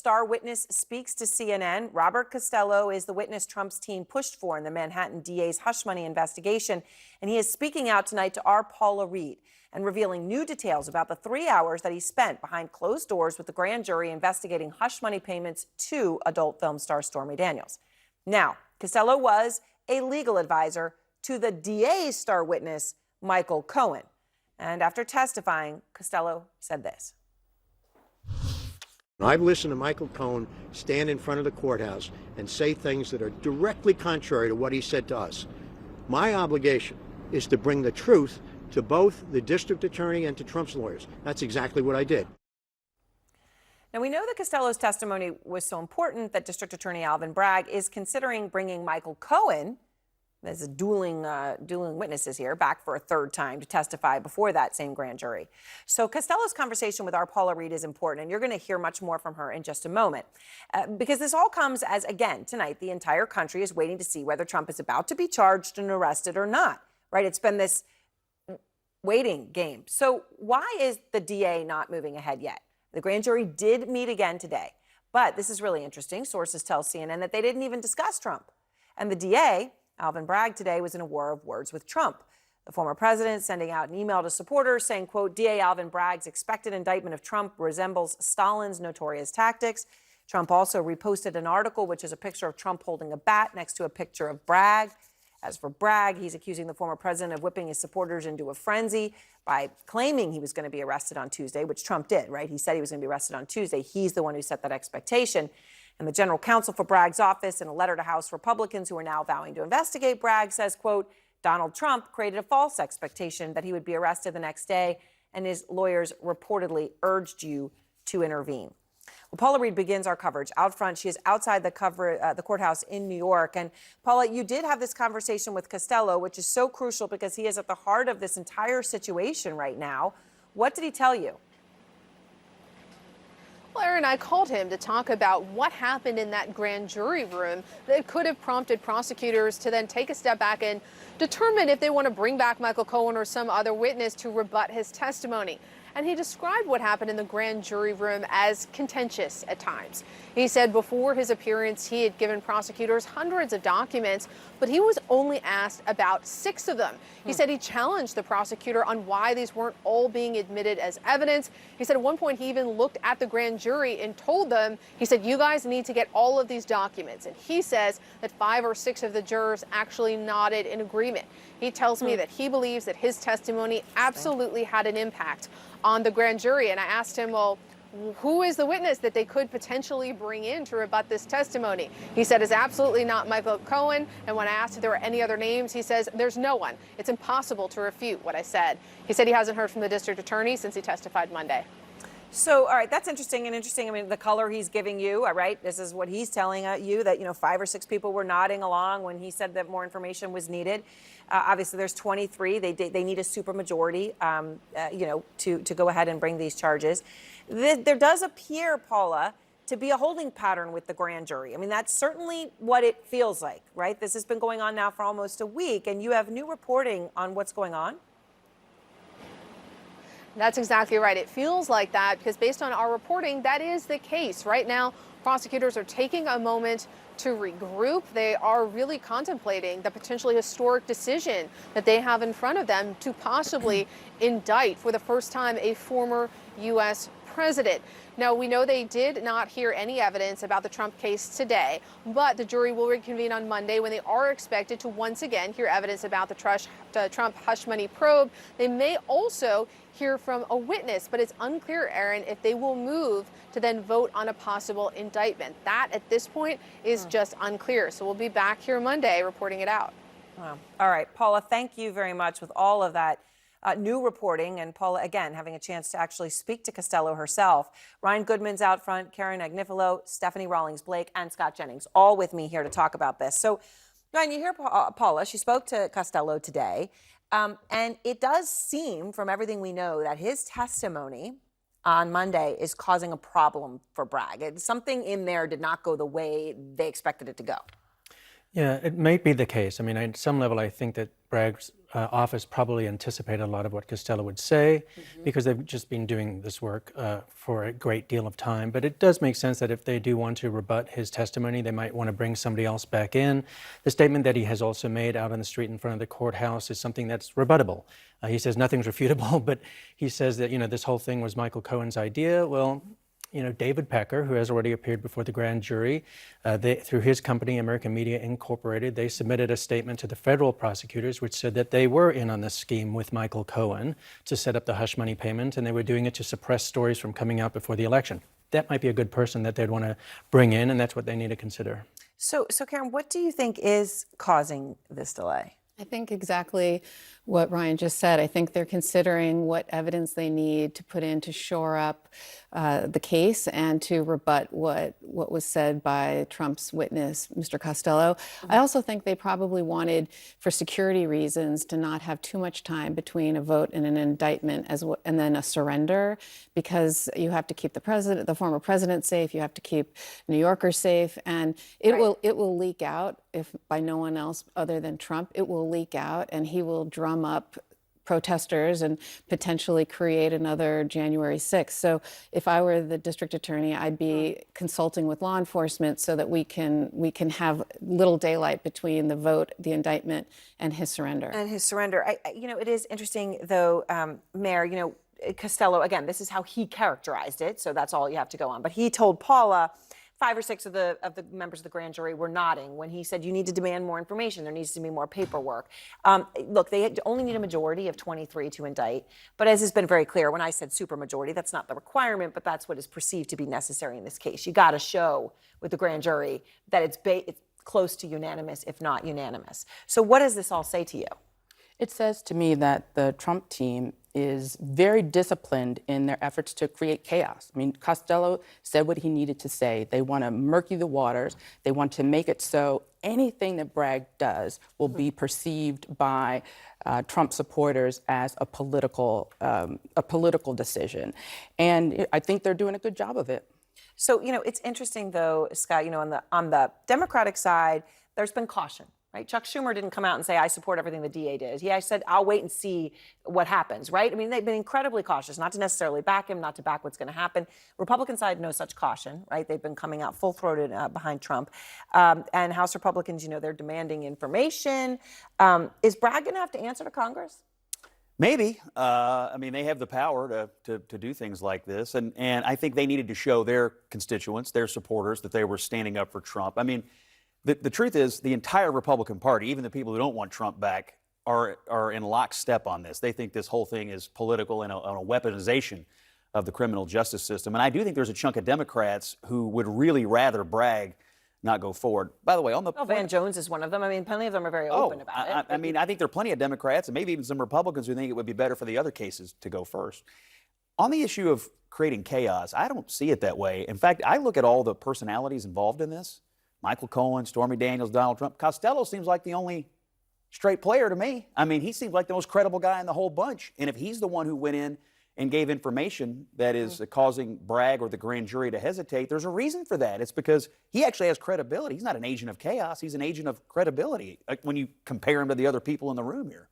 star witness speaks to CNN. Robert Costello is the witness Trump's team pushed for in the Manhattan DA's hush money investigation, and he is speaking out tonight to our Paula Reed and revealing new details about the 3 hours that he spent behind closed doors with the grand jury investigating hush money payments to adult film star Stormy Daniels. Now, Costello was a legal advisor to the DA's star witness, Michael Cohen. And after testifying, Costello said this. I've listened to Michael Cohen stand in front of the courthouse and say things that are directly contrary to what he said to us. My obligation is to bring the truth to both the district attorney and to Trump's lawyers. That's exactly what I did. Now, we know that Costello's testimony was so important that District Attorney Alvin Bragg is considering bringing Michael Cohen, as dueling witnesses here, back for a third time to testify before that same grand jury. So Costello's conversation with our Paula Reed is important, and you're going to hear much more from her in just a moment. Because this all comes as, again, tonight, the entire country is waiting to see whether Trump is about to be charged and arrested or not, right? It's been this waiting game. So why is the DA not moving ahead yet? The grand jury did meet again today, but this is really interesting. Sources tell CNN that they didn't even discuss Trump. And the DA, Alvin Bragg, today was in a war of words with Trump. The former president sending out an email to supporters saying, quote, DA Alvin Bragg's expected indictment of Trump resembles Stalin's notorious tactics. Trump also reposted an article, which is a picture of Trump holding a bat next to a picture of Bragg. As for Bragg, he's accusing the former president of whipping his supporters into a frenzy by claiming he was going to be arrested on Tuesday, which Trump did, right? He said he was going to be arrested on Tuesday. He's the one who set that expectation. And the general counsel for Bragg's office, in a letter to House Republicans who are now vowing to investigate Bragg, says, quote, Donald Trump created a false expectation that he would be arrested the next day, and his lawyers reportedly urged you to intervene. Well, Paula Reed begins our coverage out front. She is outside the courthouse in New York. And Paula, you did have this conversation with Costello, which is so crucial because he is at the heart of this entire situation right now. What did he tell you? Well, Aaron, I called him to talk about what happened in that grand jury room that could have prompted prosecutors to then take a step back and determine if they want to bring back Michael Cohen or some other witness to rebut his testimony. And he described what happened in the grand jury room as contentious at times. He said before his appearance, he had given prosecutors hundreds of documents, but he was only asked about 6 of them. He said he challenged the prosecutor on why these weren't all being admitted as evidence. He said at one point he even looked at the grand jury and told them, he said, you guys need to get all of these documents. And he says that 5 or 6 of the jurors actually nodded in agreement. He tells me that he believes that his testimony absolutely had an impact on the grand jury. And I asked him, well, who is the witness that they could potentially bring in to rebut this testimony? He said it's absolutely not Michael Cohen. And when I asked if there were any other names, he says there's no one. It's impossible to refute what I said. He said he hasn't heard from the district attorney since he testified Monday. So, all right, that's interesting. I mean, the color he's giving you, all right, this is what he's telling you, that, 5 or 6 people were nodding along when he said that more information was needed. Obviously, there's 23. They need a supermajority, to go ahead and bring these charges. There does appear, Paula, to be a holding pattern with the grand jury. I mean, that's certainly what it feels like, right? This has been going on now for almost a week, and you have new reporting on what's going on. That's exactly right. It feels like that because based on our reporting, that is the case. Right now, prosecutors are taking a moment to regroup. They are really contemplating the potentially historic decision that they have in front of them to possibly indict for the first time a former U.S. president. Now, we know they did not hear any evidence about the Trump case today, but the jury will reconvene on Monday when they are expected to once again hear evidence about the Trump hush money probe. They may also hear from a witness, but it's unclear, Aaron, if they will move to then vote on a possible indictment. That, at this point, is just unclear. So we'll be back here Monday reporting it out. Wow. All right, Paula, thank you very much with all of that new reporting, and Paula, again, having a chance to actually speak to Costello herself. Ryan Goodman's out front, Karen Agnifilo, Stephanie Rawlings-Blake, and Scott Jennings, all with me here to talk about this. So, Ryan, you hear Paula. She spoke to Costello today, and it does seem, from everything we know, that his testimony on Monday is causing a problem for Bragg. Something in there did not go the way they expected it to go. Yeah, it may be the case. I mean, at some level, I think that Bragg's office probably anticipated a lot of what Costello would say because they've just been doing this work for a great deal of time. But it does make sense that if they do want to rebut his testimony, they might want to bring somebody else back in. The statement that he has also made out on the street in front of the courthouse is something that's rebuttable. He says nothing's refutable, but he says that, this whole thing was Michael Cohen's idea. Well, David Pecker, who has already appeared before the grand jury, through his company, American Media Incorporated, they submitted a statement to the federal prosecutors which said that they were in on this scheme with Michael Cohen to set up the hush money payment, and they were doing it to suppress stories from coming out before the election. That might be a good person that they'd want to bring in, and that's what they need to consider. So Karen, what do you think is causing this delay? I think exactly what Ryan just said. I think they're considering what evidence they need to put in to shore up the case and to rebut what was said by Trump's witness, Mr. Costello. I also think they probably wanted, for security reasons, to not have too much time between a vote and an indictment and then a surrender, because you have to keep the former president safe, you have to keep New Yorkers safe, and it will leak out, if by no one else other than Trump. It will leak out, and he will drum up protesters and potentially create another January 6th. So if I were the district attorney, I'd be consulting with law enforcement so that we can have little daylight between the vote, the indictment, and his surrender. It is interesting, though, Mayor, Costello, again, this is how he characterized it, so that's all you have to go on. But he told Paula 5 or 6 of the members of the grand jury were nodding when he said, you need to demand more information. There needs to be more paperwork. Look, they only need a majority of 23 to indict. But as has been very clear, when I said supermajority, that's not the requirement, but that's what is perceived to be necessary in this case. You got to show with the grand jury that it's close to unanimous, if not unanimous. So what does this all say to you? It says to me that the Trump team is very disciplined in their efforts to create chaos. I mean, Costello said what he needed to say. They want to murky the waters. They want to make it so anything that Bragg does will be perceived by Trump supporters as a political decision. And I think they're doing a good job of it. So, it's interesting, though, Scott, on the Democratic side, there's been caution. Right? Chuck Schumer didn't come out and say, I support everything the DA did. He said, I'll wait and see what happens, right? I mean, they've been incredibly cautious, not to necessarily back him, not to back what's going to happen. Republican side, no such caution, right? They've been coming out full-throated behind Trump. And House Republicans, they're demanding information. Is Bragg going to have to answer to Congress? Maybe. I mean, they have the power to do things like this. And I think they needed to show their constituents, their supporters, that they were standing up for Trump. I mean, the truth is, the entire Republican Party, even the people who don't want Trump back, are in lockstep on this. They think this whole thing is political and a weaponization of the criminal justice system. And I do think there's a chunk of Democrats who would really rather Bragg not go forward. By the way, Van Jones is one of them. I mean, plenty of them are very open about it. I mean, I think there are plenty of Democrats and maybe even some Republicans who think it would be better for the other cases to go first. On the issue of creating chaos, I don't see it that way. In fact, I look at all the personalities involved in this. Michael Cohen, Stormy Daniels, Donald Trump. Costello seems like the only straight player to me. I mean, he seems like the most credible guy in the whole bunch. And if he's the one who went in and gave information that is causing Bragg or the grand jury to hesitate, there's a reason for that. It's because he actually has credibility. He's not an agent of chaos. He's an agent of credibility when you compare him to the other people in the room here.